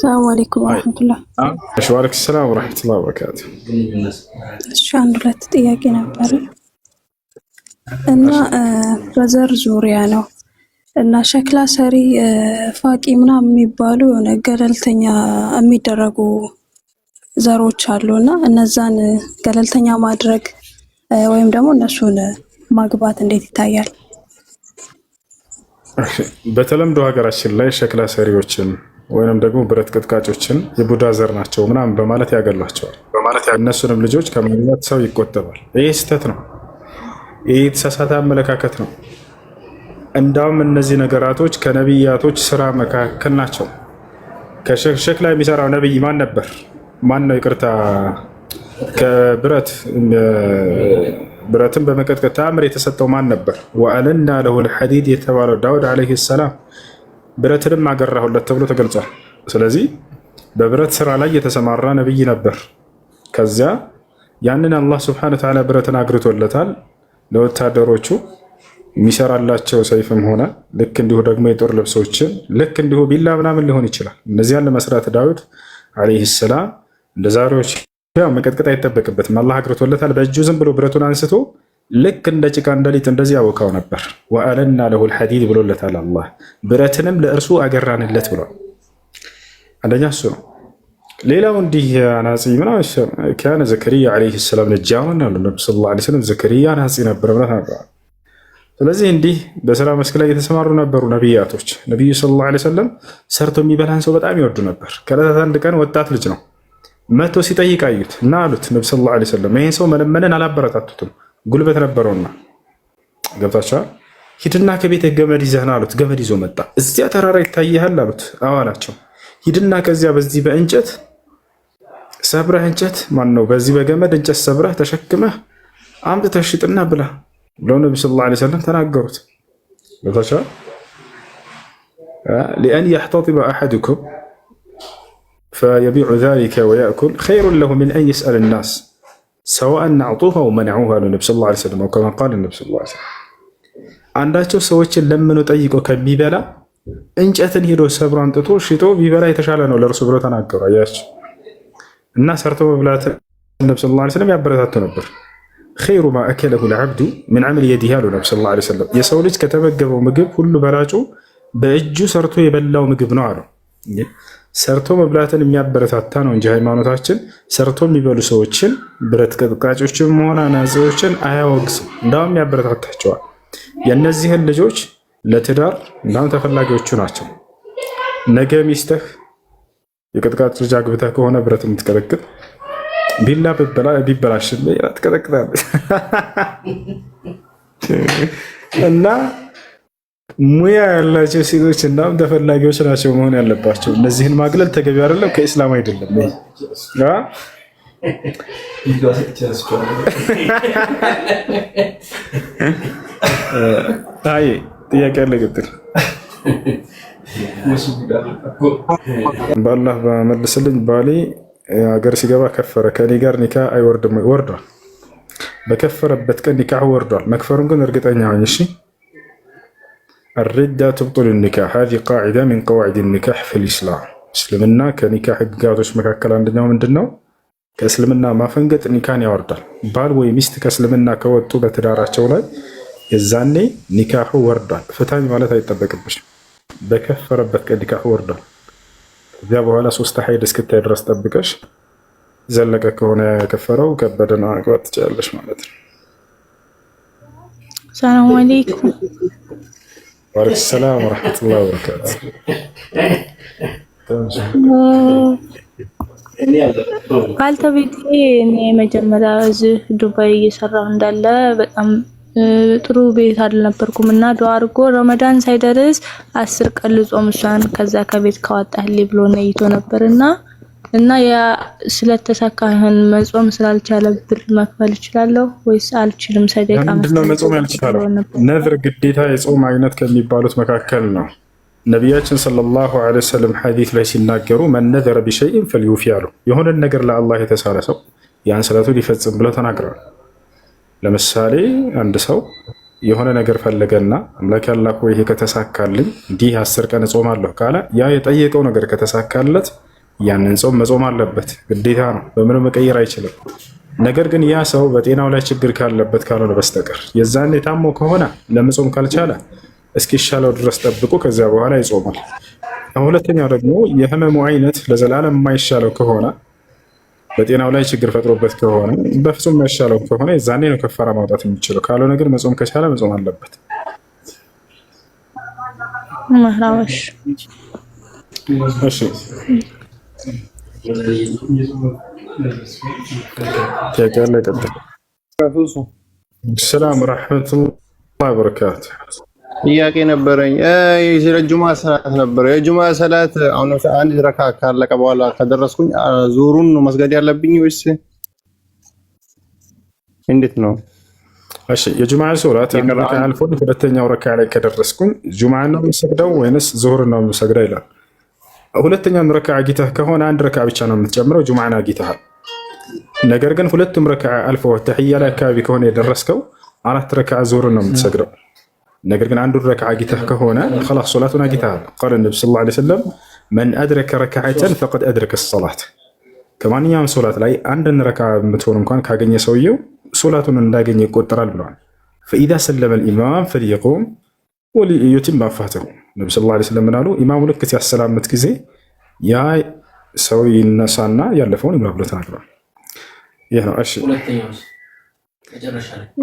السلام عليكم ورحمة الله. وعليكم السلام ورحمة الله وبركاته. እሺ አንድ ሁለት ጥያቄ ነበር እና በዘር ዙሪያ ነው እና ሸክላ ሰሪ ፋቂ ምናምን የሚባሉ የሆነ ገለልተኛ የሚደረጉ ዘሮች አሉና እነዛን ገለልተኛ ማድረግ ወይም ደግሞ እነሱን ማግባት እንዴት ይታያል? በተለምዶ ሀገራችን ላይ ሸክላ ሰሪዎችን ወይንም ደግሞ ብረት ቅጥቃጮችን የቡዳ ዘር ናቸው ምናምን በማለት ያገሏቸዋል። እነሱንም ልጆች ከማግባት ሰው ይቆጠባል። ይህ ስህተት ነው። ይህ የተሳሳተ አመለካከት ነው። እንዳውም እነዚህ ነገራቶች ከነቢያቶች ስራ መካከል ናቸው። ከሸክላ የሚሰራው ነቢይ ማን ነበር? ማን ነው? ይቅርታ፣ ብረትን በመቀጥቀጥ ተአምር የተሰጠው ማን ነበር? ወአለና ለሁል ሐዲድ የተባለው ዳውድ ዓለይሂ ሰላም ብረትንም አገራሁለት ተብሎ ተገልጿል። ስለዚህ በብረት ስራ ላይ የተሰማራ ነብይ ነበር። ከዚያ ያንን አላህ ሱብሓነሁ ወተዓላ ብረትን አግርቶለታል። ለወታደሮቹ የሚሰራላቸው ሰይፍም ሆነ ልክ እንዲሁ ደግሞ የጦር ልብሶችን ልክ እንዲሁ ቢላ ምናምን ሊሆን ይችላል። እነዚያን ለመስራት ዳውድ ዓለይሂ ሰላም እንደ ዛሬዎች መቀጥቀጥ አይጠበቅበትም። አላህ አግርቶለታል። በእጁ ዝም ብሎ ብረቱን አንስቶ ልክ እንደ ጭቃ እንደ ሊጥ እንደዚህ ያወካው ነበር። ወአለና ለሁል ሐዲድ ብሎለታል አላህ። ብረትንም ለእርሱ አገራንለት ብሏል። አንደኛ እሱ ነው። ሌላው እንዲህ አናጺ ምናምን ካነ ዘከሪያ ዓለይሂ ሰላም ነጃውን አሉ ነብዩ ሰለላሁ ዐለይሂ ወሰለም። ዘከሪያ አናጺ ነበር ብለህ ነበር። ስለዚህ እንዲህ በስራ መስክ ላይ የተሰማሩ ነበሩ ነቢያቶች። ነቢዩ ሰለላሁ ዐለይሂ ወሰለም ሰርቶ የሚበላን ሰው በጣም ይወዱ ነበር። ከዕለታት አንድ ቀን ወጣት ልጅ ነው መቶ ሲጠይቅ አዩት እና አሉት ነብዩ ሰለላሁ ዐለይሂ ወሰለም ይሄን ሰው መለመንን አላበረታቱትም፣ ጉልበት ነበረውና። ገብታችኋል? ሂድና ከቤት ገመድ ይዘህና አሉት። ገመድ ይዞ መጣ። እዚያ ተራራ ይታይሃል አሉት። አዎ አላቸው። ሂድና ከዚያ በዚህ በእንጨት ሰብረህ እንጨት ነው በዚህ በገመድ እንጨት ሰብረህ ተሸክመህ አምጥተህ ሽጥና ብላ ብለው ነብዩ ሰለላሁ ዐለይሂ ወሰለም ተናገሩት። ገብታችኋል? ሊአን የሕተጢበ አሐዱኩም ፈየቢዑ ዛሊከ ወየእኩል ኸይሩን ለሁ ሚን አን የስአለ ናስ ሰዋአን አዕጡሁ አው መነዑሁ አሉ ነብዩ ሰለላሁ ዐለይሂ ወሰለም። ከማ ቃለ ነብዩ ሰለላሁ ዐለይሂ ወሰለም አንዳቸው ሰዎችን ለምኖ ጠይቆ ከሚበላ እንጨትን ሄዶ ሰብሮ አምጥቶ ሽጦ ቢበላ የተሻለ ነው ለእርሱ ብለው ተናገሩ። አያችሁ? እና ሰርቶ መብላት ነብዩ ሰለላሁ ዐለይሂ ወሰለም ያበረታቱ ነበር። ኸይሩ ማ አከለሁ ልዓብዱ ምን ዐመል የዲህ አሉ ነብዩ ሰለላሁ ዐለይሂ ወሰለም። የሰው ልጅ ከተመገበው ምግብ ሁሉ በላጩ በእጁ ሰርቶ የበላው ምግብ ነው አሉ። ሰርቶ መብላትን የሚያበረታታ ነው እንጂ ሃይማኖታችን ሰርቶ የሚበሉ ሰዎችን ብረት ቀጥቃጮችን መሆን አናጺዎችን አያወግዝም፣ እንዳውም ያበረታታቸዋል። የእነዚህን ልጆች ለትዳር እንዳውም ተፈላጊዎቹ ናቸው። ነገ ሚስትህ የቅጥቃጭ ልጅ አግብተህ ከሆነ ብረት የምትቀጠቅጥ ቢላ ቢበላሽ ትቀጠቅጣለች እና ሙያ ያላቸው ሴቶች እናም ተፈላጊዎች ናቸው መሆን ያለባቸው። እነዚህን ማግለል ተገቢ አይደለም፣ ከኢስላም አይደለም። አይ ጥያቄ ያለ ግጥር በአላህ በመልስልኝ። ባሌ ሀገር ሲገባ ከፈረ። ከኔ ጋር ኒካ አይወርድም? ወርዷል። በከፈረበት ቀን ኒካህ ወርዷል። መክፈሩን ግን እርግጠኛ ሆኝ። እሺ الردة تبطل النكاح هذه قاعدة من قواعد النكاح في الإسلام. እስልምና ከኒካህ ህግጋቶች መካከል አንደኛው ምንድነው? ከእስልምና ማፈንገጥ ኒካን ያወርዳል። ባል ወይ ሚስት ከእስልምና ከወጡ በትዳራቸው ላይ የዛኔ ኒካሁ ወርዷል። ፍታኝ ማለት አይጠበቅብሽም። በከፈረበት ቀን ኒካሁ ወርዷል። ከዚያ በኋላ 3 ሀይድ እስክታይ ድረስ ጠብቀሽ ዘለቀ ከሆነ የከፈረው ከበደና አግባት ትችላለሽ ማለት ነው። ሰላም አለይኩም። ወአለይኩም ሰላም ወራህመቱላሂ ወበረካቱ። ባልተቤቴ እኔ መጀመሪያ እዚህ ዱባይ እየሰራሁ እንዳለ በጣም ጥሩ ቤት አልነበርኩም እና ዱዓ አድርጎ ረመዳን ሳይደርስ 10 ቀን ልጾም እሷን ከዛ ከቤት ካወጣህልኝ ብሎ ነይቶ ነበርና እና ያ ስለተሳካህን መጾም ስላልቻለ ብር መክፈል እችላለሁ ወይስ አልችልም? ሰደቃ ምንድነው መጾም ያልቻለው? ነዝር ግዴታ የጾም አይነት ከሚባሉት መካከል ነው። ነቢያችን ሰለላሁ ዐለይሂ ወሰለም ሐዲስ ላይ ሲናገሩ መን ነዘረ ቢሸይኢን ፈልዩፊ አሉ። የሆነን ነገር ለአላህ የተሳለ ሰው ያን ስለቱ ሊፈጽም ብለው ተናግረዋል። ለምሳሌ አንድ ሰው የሆነ ነገር ፈለገና አምላክ ያላህ ሆይ ይሄ ከተሳካልኝ እንዲህ 10 ቀን እጾማለሁ ካለ ያ የጠየቀው ነገር ከተሳካለት ያንን ጾም መጾም አለበት፣ ግዴታ ነው። በምንም መቀየር አይችልም። ነገር ግን ያ ሰው በጤናው ላይ ችግር ካለበት ካልሆነ በስተቀር የዛኔ ታሞ ከሆነ ለመጾም ካልቻለ እስኪሻለው ድረስ ጠብቆ ከዚያ በኋላ ይጾማል። ሁለተኛው ደግሞ የህመሙ አይነት ለዘላለም የማይሻለው ከሆነ በጤናው ላይ ችግር ፈጥሮበት ከሆነ በፍጹም የማይሻለው ከሆነ የዛኔ ነው ከፋራ ማውጣት የሚችለው። ካልሆነ ግን መጾም ከቻለ መጾም አለበት። ማህራሽ እሺ ተቀለ ቀጥል። ሰላም ወራህመቱላሂ ወበረካቱ። ጥያቄ ነበረኝ። ስለ ጁማ ሰላት ነበር። የጁማ ሰላት አሁን አንድ ረካ ካለቀ በኋላ ከደረስኩኝ ዙሩን ነው መስገድ ያለብኝ ወይስ እንዴት ነው? እሺ የጁማ ሶላት አንድ ረካ አልፎ ሁለተኛው ረካ ላይ ከደረስኩኝ ጁማ ነው የምሰግደው ወይንስ ዙሁር ነው የምሰግደው ይላል። ሁለተኛው ረካ አጊተህ ከሆነ አንድ ረካ ብቻ ነው የምትጨምረው፣ ጁማን አጊተሃል። ነገር ግን ሁለቱም ረካ አልፎ ተህያ ላይ አካባቢ ከሆነ የደረስከው አራት ረካ ዙሁር ነው የምትሰግደው። ነገር ግን አንዱ ረካ አጊተህ ከሆነ خلاص ሶላቱን አጊተሃል። قال النبي صلى الله عليه وسلم من أدرك ركعة فقد أدرك الصلاة። ከማንኛውም ሶላት ላይ አንድን ረካ የምትሆን እንኳን ካገኘ ሰውየው ሶላቱን እንዳገኘ ይቆጠራል ብለዋል። فإذا سلم الإمام فليقوم وليتم ما فاته። ነብዩ ሰለላሁ ዐለይሂ ወሰለም ምናሉ ኢማሙ ልክ ሲያሰላምት ጊዜ ያ ሰው ይነሳና ያለፈውን ይምራ ብሎ ተናግሯል። ይሄ ነው። እሺ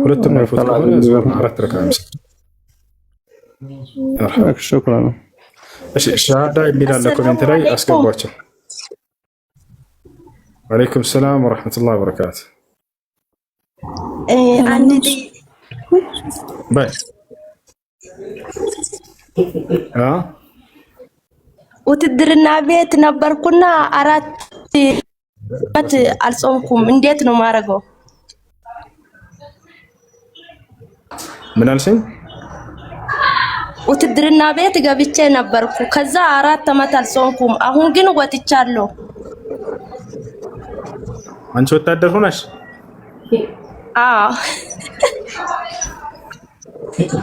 ሁለቱም አልፎ ከሆነ ዙር አራት ረካ ነው። ሽክራን። እሺ ሻሃዳ የሚላለ ኮሜንት ላይ አስገቧቸው። ወአለይኩም ሰላም ወራህመቱላሂ ወበረካቱ። አንዲ ባይ ውትድርና ቤት ነበርኩና 4 ዓመት አልጾምኩም። እንዴት ነው ማረገው? ምን አልሽኝ? ውትድርና ቤት ገብቼ ነበርኩ። ከዛ 4 ዓመት አልጾምኩም። አሁን ግን ወጥቻለሁ። አንቺ ወታደር ሆነሽ? አዎ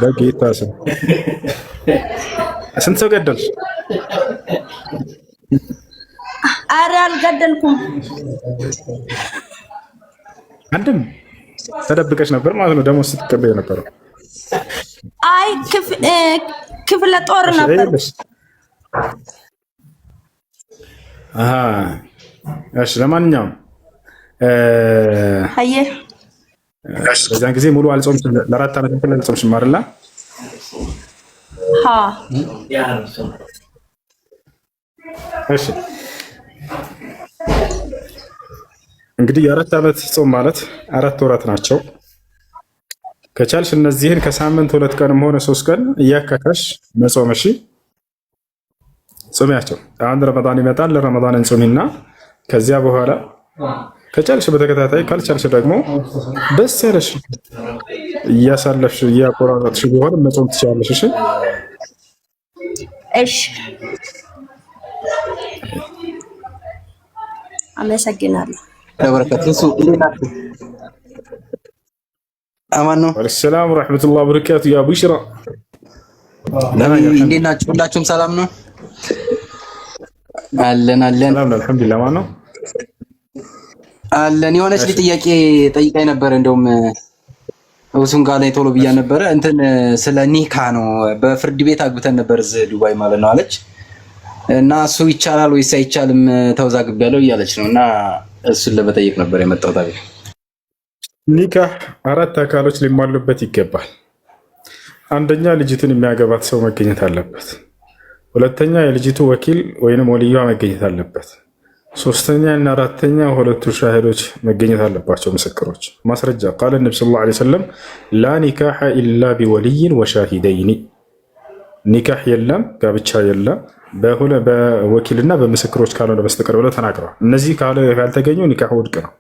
በጌታ ስም ስንት ሰው ገደልሽ? ኧረ አልገደልኩም። አንድም ተደብቀሽ ነበር ማለት ነው። ደግሞ ስትቀበይ ነበር? አይ ክፍለ ጦር ነበር። እሺ ለማንኛውም አየ በዛን ጊዜ ሙሉ አልጾምሽም፣ ለ4 ዓመት እንትን አልጾምሽም አይደል? እሺ እንግዲህ የ4 ዓመት ጾም ማለት 4 ወራት ናቸው። ከቻልሽ እነዚህን ከሳምንት 2 ቀንም ሆነ 3 ቀን እያካካሽ መጾም። እሺ ጾሚያቸው። አሁን ረመዳን ይመጣል። ለረመዳን እንጾሚና ከዚያ በኋላ ከቻልሽ በተከታታይ ካልቻልሽ ደግሞ ደስ ያለሽ እያሳለፍሽ እያቆራረጥሽ ቢሆን መጾም ትችላለሽ። እሺ እሺ አመሰግናለሁ። ተበረከቱ እንዴናችሁ? አማን ነው። ወሰላም ወራህመቱላሂ ወበረካቱ። ያ ቡሽራ እንዴት ናችሁ? ሁላችሁም ሰላም ነው? አለን ሰላም አልሐምዱሊላህ። ማን ነው አለን? የሆነች ጥያቄ ጠይቃኝ ነበር። እንደውም እሱን ጋር ላይ ቶሎ ብያ ነበረ። እንትን ስለ ኒካ ነው። በፍርድ ቤት አግብተን ነበር እዚህ ዱባይ ማለት ነው አለች። እና እሱ ይቻላል ወይስ አይቻልም ተወዛግቤያለሁ እያለች ነው። እና እሱን ለመጠየቅ ነበር የመጣሁት። አቤት። ኒካህ 4 አካሎች ሊሟሉበት ይገባል። አንደኛ ልጅቱን የሚያገባት ሰው መገኘት አለበት። ሁለተኛ የልጅቱ ወኪል ወይንም ወልዩዋ መገኘት አለበት። ሶስተኛ እና አራተኛ ሁለቱ ሻሂዶች መገኘት አለባቸው፣ ምስክሮች፣ ማስረጃ። ቃለ ነብዩ ሰለላሁ ዐለይሂ ወሰለም ላ ኒካሐ ኢላ ቢወልይን ወሻሂደይኒ፣ ኒካህ የለም ጋብቻ የለም በወኪልና በምስክሮች ካልሆነ በስተቀር ብለው ተናግረዋል። እነዚህ ካልተገኙ ኒካህ ውድቅ ነው።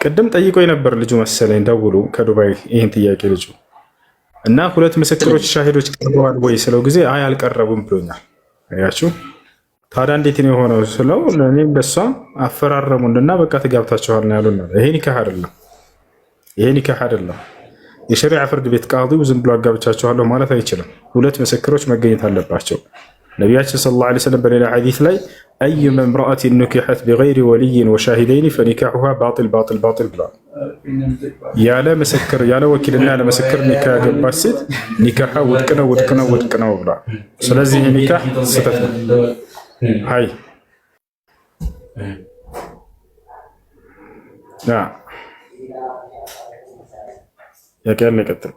ቅድም ጠይቆ የነበር ልጁ መሰለኝ ደውሎ ከዱባይ ይህን ጥያቄ ልጁ እና 2 ምስክሮች ሻሂዶች ቀርበዋል ወይ ስለው ጊዜ አይ አልቀረቡም ብሎኛል። አያችሁ ታዲያ እንዴት ነው የሆነው ስለው እኔም በሷ አፈራረሙንና በቃ ተጋብታችኋል ነው ያሉና፣ ይሄ ኒካህ አይደለም። ይሄ ኒካህ አይደለም። የሸሪዓ ፍርድ ቤት ቃዲው ዝም ብሎ አጋብቻችኋለሁ ማለት አይችልም። 2 ምስክሮች መገኘት አለባቸው። ነቢያችን ሰለላሁ ዐለይሂ ወሰለም በሌላ ሐዲስ ላይ أيما امرأة نكحت بغير ولي وشاهدين فنكاحها باطل باطل باطل بلا يالا مسكر يالا وكيلنا على مسكر نكاح جباسيت نكاحها ودكنا ودكنا ودكنا بلا سلازي نكاح ستتنا هاي نعم يا كأنك قتل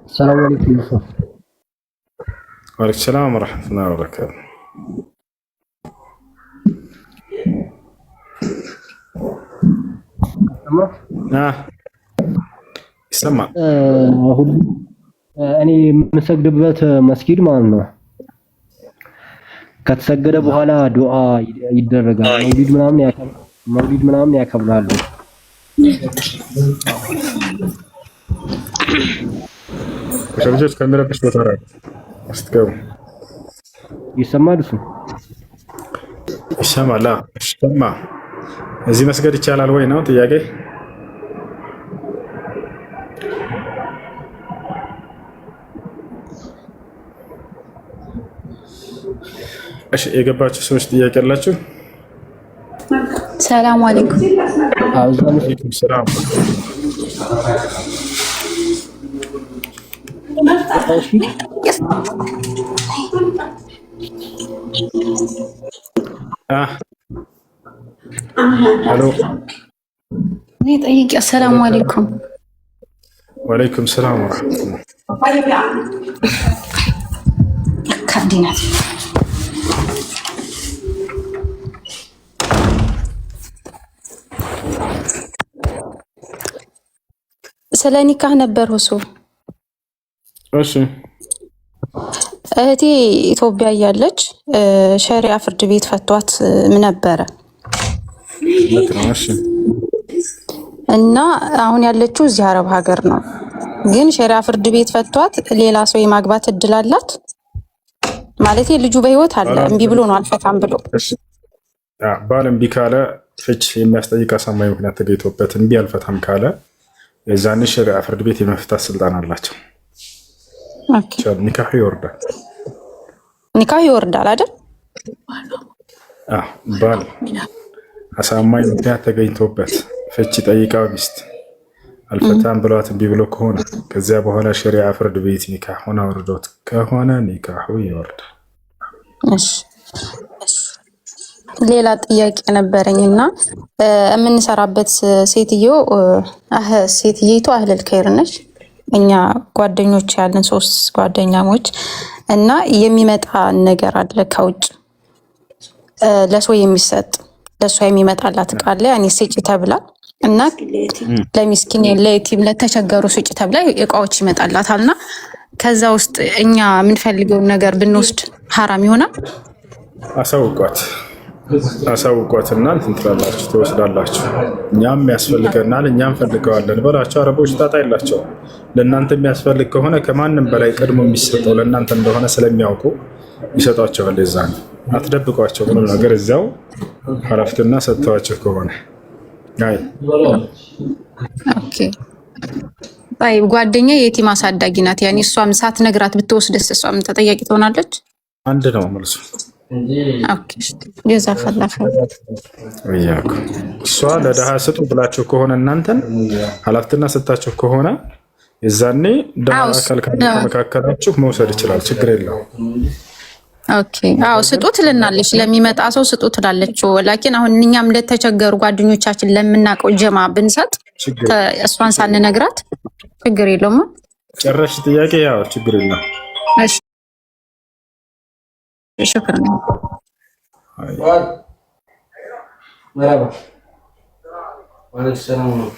السلام عليكم. وعليكم السلام ورحمة الله وبركاته. ይሰማ እኔ የምሰግድበት መስጊድ ማለት ነው። ከተሰገደ በኋላ ዱዓ ይደረጋል። መውሊድ ምናምን ያከብራሉ። ልጆች ከሚረብሽ ቦታ ራቅ ስትገቡ ይሰማል። እሱ ይሰማል። ይሰማ እዚህ መስገድ ይቻላል ወይ ነው ጥያቄ? እሺ የገባችሁ ሰዎች ጥያቄ አላችሁ? ሰላም አለይኩም። አለይኩም ሰላም። ሄሎ እኔ ጠይቄ። ሰላም አለይኩም። ወአለይኩም ሰላም ወራህመቱላህ። ካዲናት ስለ ኒካህ ነበር ሁሱ። እሺ እህቴ ኢትዮጵያ እያለች ሸሪዓ ፍርድ ቤት ፈቷት ነበረ እና አሁን ያለችው እዚህ አረብ ሀገር ነው። ግን ሸሪዓ ፍርድ ቤት ፈቷት ሌላ ሰው የማግባት እድል አላት ማለት ልጁ በህይወት አለ። እምቢ ብሎ ነው አልፈታም ብሎ ባል እምቢ ካለ ፍች የሚያስጠይቅ አሳማኝ ምክንያት ተገኝቶበት እምቢ አልፈታም ካለ የዛኔ ሸሪዓ ፍርድ ቤት የመፍታት ስልጣን አላቸው። ኒካህ ይወርዳል። ኒካህ ይወርዳል አይደል? ባል አሳማኝ ምክንያት ተገኝቶበት ፍች ጠይቃው ሚስት አልፈታም ብሏት እምቢ ብሎ ከሆነ ከዚያ በኋላ ሸሪዓ ፍርድ ቤት ኒካሁን አውርዶት ከሆነ ኒካሁ ይወርዳል። እሺ ሌላ ጥያቄ ነበረኝና የምንሰራበት ሴትየይቱ አህለል ከይር ነች። እኛ ጓደኞች ያለን 3 ጓደኛሞች እና የሚመጣ ነገር አለ ከውጭ ለሰው የሚሰጥ ለሷ የሚመጣላት ቃል ያኔ ስጪ ተብላ እና ለሚስኪን ለየቲም ለተቸገሩ ስጪ ተብላ እቃዎች ይመጣላታልና ከዛ ውስጥ እኛ የምንፈልገውን ነገር ብንወስድ ሐራም ይሆናል? አሳውቋትና እንትን ትላላችሁ ትወስዳላችሁ። እኛም ያስፈልገናል እኛም ፈልገዋለን በላቸው። አረቦች ጣጣ የላቸውም። ለእናንተ የሚያስፈልግ ከሆነ ከማንም በላይ ቀድሞ የሚሰጠው ለእናንተ እንደሆነ ስለሚያውቁ ይሰጧቸዋል። የዛን አትደብቋቸው ምንም ነገር እዚያው ሀላፍትና ሰጥተዋቸው ከሆነ ጓደኛ የቲም አሳዳጊ ናት። ያኔ እሷም ሳትነግራት ብትወስደስ እሷም ተጠያቂ ትሆናለች? አንድ ነው መልሱ። እሷ ለድሃ ስጡ ብላችሁ ከሆነ እናንተን ሀላፍትና ሰጥታችሁ ከሆነ የዛኔ ድሃ አካል ከመካከላችሁ መውሰድ ይችላል። ችግር የለውም። ስጡ ትልናለች። ለሚመጣ ሰው ስጡ ትላለች። ላኪን አሁን እኛም ለተቸገሩ ጓደኞቻችን ለምናውቀው ጀማ ብንሰጥ እሷን ሳንነግራት ችግር የለውም። ጨረሽ ጥያቄ? ያው ችግር የለውም። شكرا. مرحبا. وعليكم السلام.